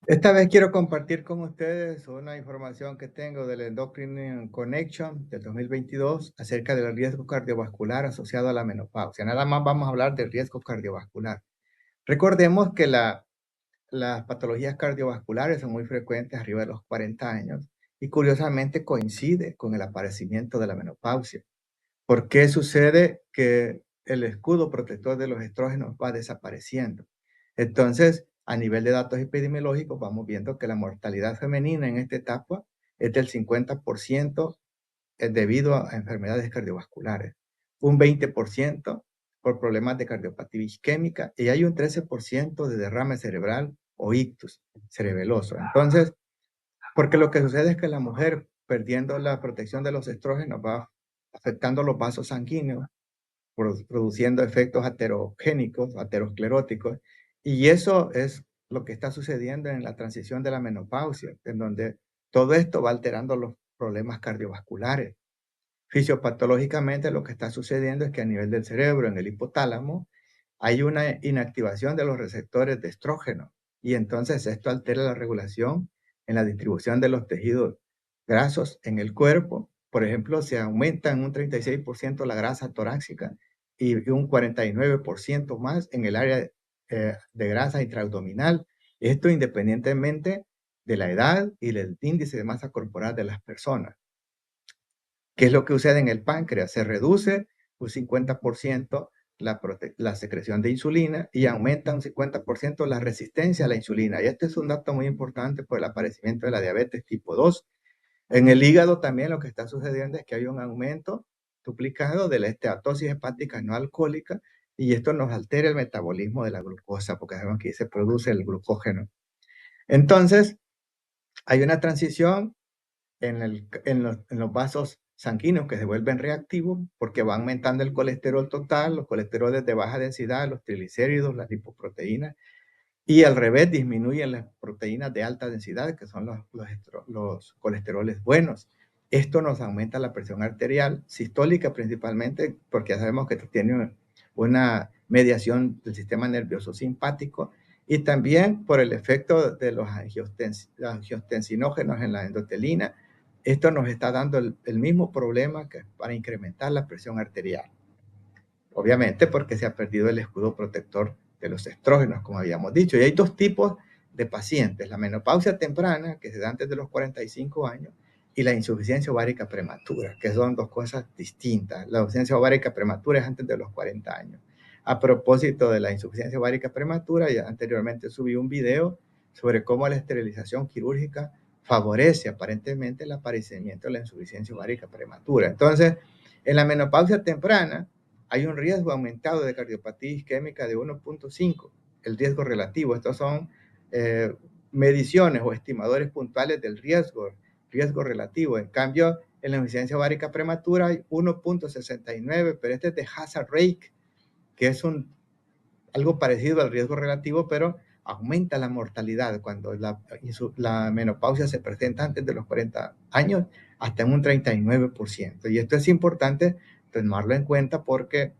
Esta vez quiero compartir con ustedes una información que tengo del Endocrine Connection del 2022 acerca del riesgo cardiovascular asociado a la menopausia. Nada más vamos a hablar del riesgo cardiovascular. Recordemos que las patologías cardiovasculares son muy frecuentes arriba de los 40 años y curiosamente coincide con el aparecimiento de la menopausia. ¿Por qué sucede que el escudo protector de los estrógenos va desapareciendo? Entonces, a nivel de datos epidemiológicos, vamos viendo que la mortalidad femenina en esta etapa es del 50% debido a enfermedades cardiovasculares, un 20% por problemas de cardiopatía isquémica y hay un 13% de derrame cerebral o ictus cerebeloso. Entonces, porque lo que sucede es que la mujer, perdiendo la protección de los estrógenos, va afectando los vasos sanguíneos, produciendo efectos aterogénicos, ateroscleróticos, y eso es lo que está sucediendo en la transición de la menopausia, en donde todo esto va alterando los problemas cardiovasculares. Fisiopatológicamente lo que está sucediendo es que a nivel del cerebro, en el hipotálamo, hay una inactivación de los receptores de estrógeno y entonces esto altera la regulación en la distribución de los tejidos grasos en el cuerpo. Por ejemplo, se aumenta en un 36% la grasa torácica y un 49% más en el área de grasa intraabdominal. Esto independientemente de la edad y del índice de masa corporal de las personas. ¿Qué es lo que sucede en el páncreas? Se reduce un 50% la secreción de insulina y aumenta un 50% la resistencia a la insulina. Y este es un dato muy importante por el aparecimiento de la diabetes tipo 2. En el hígado también lo que está sucediendo es que hay un aumento duplicado de la esteatosis hepática no alcohólica y esto nos altera el metabolismo de la glucosa porque sabemos que se produce el glucógeno. Entonces, hay una transición en los vasos sanguíneos que se vuelven reactivos porque va aumentando el colesterol total, los colesteroles de baja densidad, los triglicéridos, las lipoproteínas, y al revés disminuyen las proteínas de alta densidad, que son los colesteroles buenos. Esto nos aumenta la presión arterial, sistólica principalmente, porque ya sabemos que tiene una mediación del sistema nervioso simpático, y también por el efecto de los angiotensinógenos en la endotelina. Esto nos está dando el mismo problema que para incrementar la presión arterial. Obviamente porque se ha perdido el escudo protector de los estrógenos, como habíamos dicho. Y hay dos tipos de pacientes, la menopausia temprana, que se da antes de los 45 años, y la insuficiencia ovárica prematura, que son dos cosas distintas. La insuficiencia ovárica prematura es antes de los 40 años. A propósito de la insuficiencia ovárica prematura, ya anteriormente subí un video sobre cómo la esterilización quirúrgica favorece aparentemente el aparecimiento de la insuficiencia ovárica prematura. Entonces, en la menopausia temprana, hay un riesgo aumentado de cardiopatía isquémica de 1.5, el riesgo relativo. Estos son mediciones o estimadores puntuales del riesgo relativo. En cambio, en la insuficiencia ovárica prematura hay 1.69, pero este es de hazard rate, que es algo parecido al riesgo relativo, pero aumenta la mortalidad cuando la menopausia se presenta antes de los 40 años, hasta en un 39%. Y esto es importante tomarlo en cuenta porque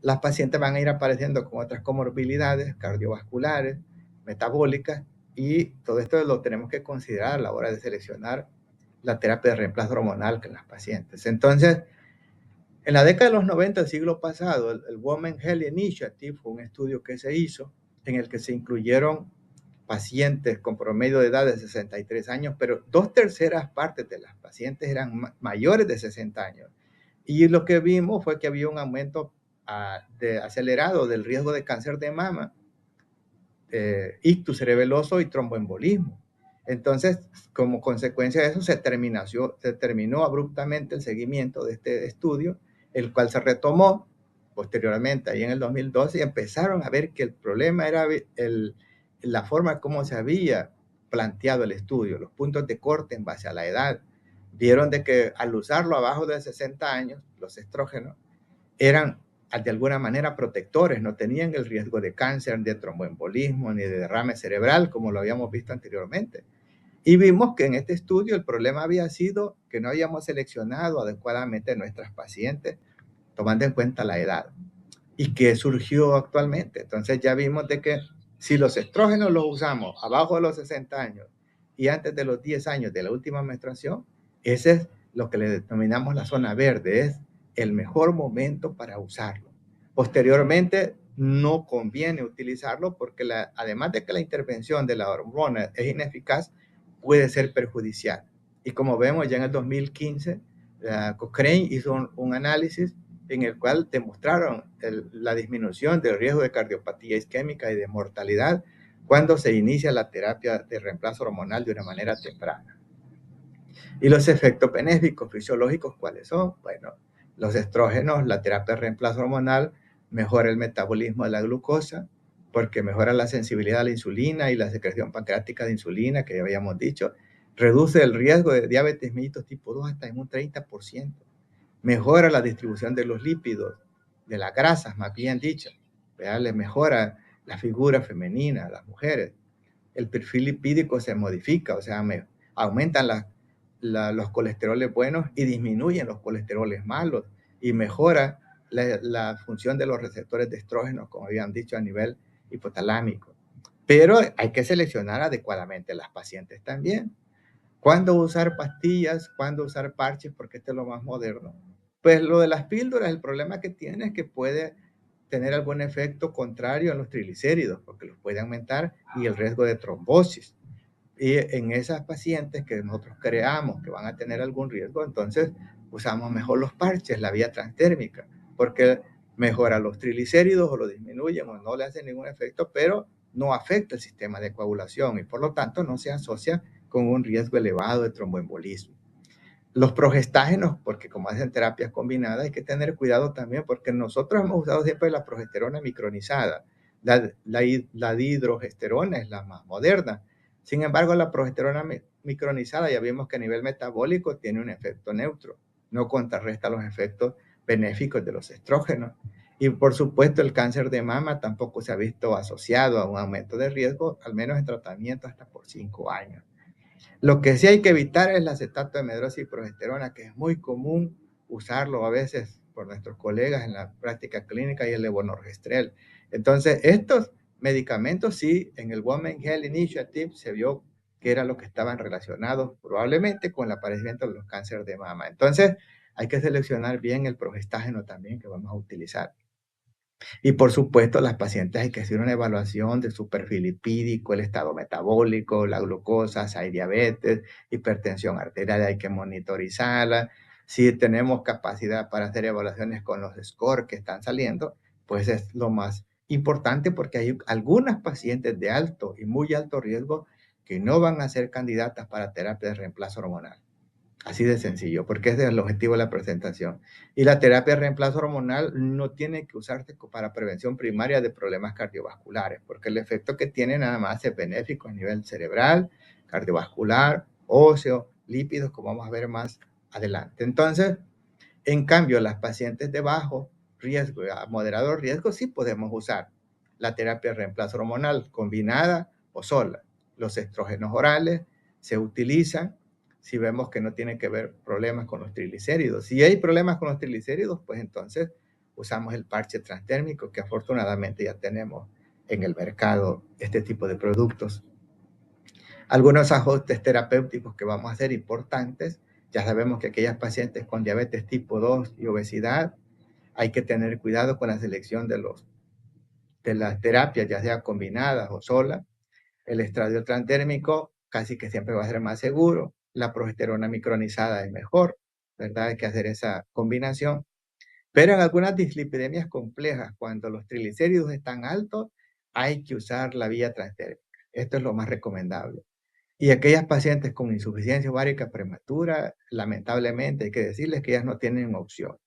las pacientes van a ir apareciendo con otras comorbilidades cardiovasculares, metabólicas, y todo esto lo tenemos que considerar a la hora de seleccionar la terapia de reemplazo hormonal en las pacientes. Entonces, en la década de los 90 del siglo pasado, el Women Health Initiative fue un estudio que se hizo en el que se incluyeron pacientes con promedio de edad de 63 años, pero 2/3 partes de las pacientes eran mayores de 60 años. Y lo que vimos fue que había un aumento acelerado del riesgo de cáncer de mama, ictus cerebeloso y tromboembolismo. Entonces, como consecuencia de eso, se terminó abruptamente el seguimiento de este estudio, el cual se retomó posteriormente, ahí en el 2012, y empezaron a ver que el problema era la forma como se había planteado el estudio, los puntos de corte en base a la edad. Vieron de que al usarlo abajo de 60 años, los estrógenos eran de alguna manera protectores, no tenían el riesgo de cáncer, de tromboembolismo, ni de derrame cerebral, como lo habíamos visto anteriormente. Y vimos que en este estudio el problema había sido que no habíamos seleccionado adecuadamente nuestras pacientes, tomando en cuenta la edad. ¿Y qué surgió actualmente? Entonces ya vimos de que Si los estrógenos los usamos abajo de los 60 años y antes de los 10 años de la última menstruación, ese es lo que le denominamos la zona verde, es el mejor momento para usarlo. Posteriormente, no conviene utilizarlo porque además de que la intervención de la hormona es ineficaz, puede ser perjudicial. Y como vemos, ya en el 2015, Cochrane hizo un análisis en el cual demostraron la disminución del riesgo de cardiopatía isquémica y de mortalidad cuando se inicia la terapia de reemplazo hormonal de una manera temprana. ¿Y los efectos benéficos fisiológicos cuáles son? Bueno, los estrógenos, la terapia de reemplazo hormonal mejora el metabolismo de la glucosa porque mejora la sensibilidad a la insulina y la secreción pancreática de insulina, que ya habíamos dicho, reduce el riesgo de diabetes mellitus tipo 2 hasta en un 30%, mejora la distribución de los lípidos, de las grasas, más bien dicho, le mejora la figura femenina a las mujeres, el perfil lipídico se modifica, o sea, aumentan los colesteroles buenos y disminuyen los colesteroles malos y mejora la función de los receptores de estrógenos, como habían dicho, a nivel hipotalámico. Pero hay que seleccionar adecuadamente las pacientes también. ¿Cuándo usar pastillas? ¿Cuándo usar parches? Porque este es lo más moderno. Pues lo de las píldoras, el problema que tiene es que puede tener algún efecto contrario a los triglicéridos, porque los puede aumentar y el riesgo de trombosis. Y en esas pacientes que nosotros creamos que van a tener algún riesgo, entonces usamos mejor los parches, la vía transdérmica, porque mejora los triglicéridos o lo disminuyen o no le hacen ningún efecto, pero no afecta el sistema de coagulación y por lo tanto no se asocia con un riesgo elevado de tromboembolismo. Los progestágenos, porque como hacen terapias combinadas, hay que tener cuidado también, porque nosotros hemos usado siempre la progesterona micronizada. La dihidrogesterona es la más moderna. Sin embargo, la progesterona micronizada ya vimos que a nivel metabólico tiene un efecto neutro, no contrarresta los efectos benéficos de los estrógenos. Y por supuesto, el cáncer de mama tampoco se ha visto asociado a un aumento de riesgo, al menos en tratamiento hasta por 5 años. Lo que sí hay que evitar es la acetato de medrosa y progesterona, que es muy común usarlo a veces por nuestros colegas en la práctica clínica, y el levonorgestrel. Entonces, estos medicamentos sí, en el Women Health Initiative se vio que eran los que estaban relacionados probablemente con el aparecimiento de los cánceres de mama. Entonces, hay que seleccionar bien el progestágeno también que vamos a utilizar. Y por supuesto, las pacientes hay que hacer una evaluación de su perfil lipídico, el estado metabólico, la glucosa, si hay diabetes, hipertensión arterial, hay que monitorizarla. Si tenemos capacidad para hacer evaluaciones con los scores que están saliendo, pues es lo más importante porque hay algunas pacientes de alto y muy alto riesgo que no van a ser candidatas para terapia de reemplazo hormonal. Así de sencillo, porque ese es el objetivo de la presentación. Y la terapia de reemplazo hormonal no tiene que usarse para prevención primaria de problemas cardiovasculares, porque el efecto que tiene nada más es benéfico a nivel cerebral, cardiovascular, óseo, lípidos, como vamos a ver más adelante. Entonces, en cambio, las pacientes de bajo riesgo a moderado riesgo sí podemos usar la terapia de reemplazo hormonal combinada o sola. Los estrógenos orales se utilizan si vemos que no tiene que ver problemas con los triglicéridos. Si hay problemas con los triglicéridos, pues entonces usamos el parche transdérmico, que afortunadamente ya tenemos en el mercado este tipo de productos. Algunos ajustes terapéuticos que vamos a hacer importantes. Ya sabemos que aquellas pacientes con diabetes tipo 2 y obesidad, hay que tener cuidado con la selección de las terapias, ya sea combinadas o solas. El estradiol transdérmico casi que siempre va a ser más seguro. La progesterona micronizada es mejor, ¿verdad? Hay que hacer esa combinación. Pero en algunas dislipidemias complejas, cuando los triglicéridos están altos, hay que usar la vía transdérmica. Esto es lo más recomendable. Y aquellas pacientes con insuficiencia ovárica prematura, lamentablemente hay que decirles que ellas no tienen opción.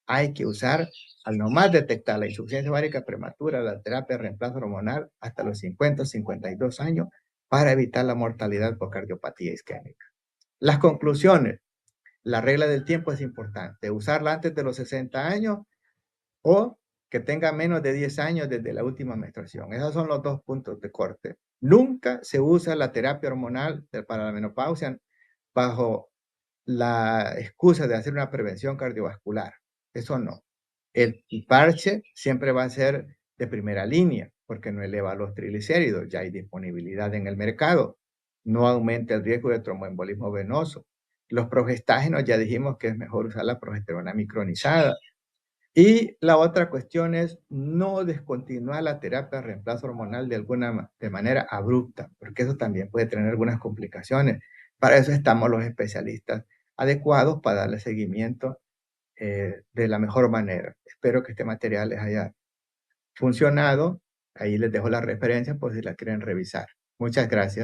Hay que usar, al nomás detectar la insuficiencia ovárica prematura, la terapia de reemplazo hormonal hasta los 50 o 52 años para evitar la mortalidad por cardiopatía isquémica. Las conclusiones. La regla del tiempo es importante. Usarla antes de los 60 años o que tenga menos de 10 años desde la última menstruación. Esos son los dos puntos de corte. Nunca se usa la terapia hormonal para la menopausia bajo la excusa de hacer una prevención cardiovascular. Eso no. El parche siempre va a ser de primera línea, porque no eleva los triglicéridos, ya hay disponibilidad en el mercado, no aumenta el riesgo de tromboembolismo venoso. Los progestágenos, ya dijimos que es mejor usar la progesterona micronizada. Y la otra cuestión es no descontinuar la terapia de reemplazo hormonal de manera abrupta, porque eso también puede tener algunas complicaciones. Para eso estamos los especialistas adecuados para darle seguimiento de la mejor manera. Espero que este material les haya funcionado. Ahí les dejo la referencia por si la quieren revisar. Muchas gracias.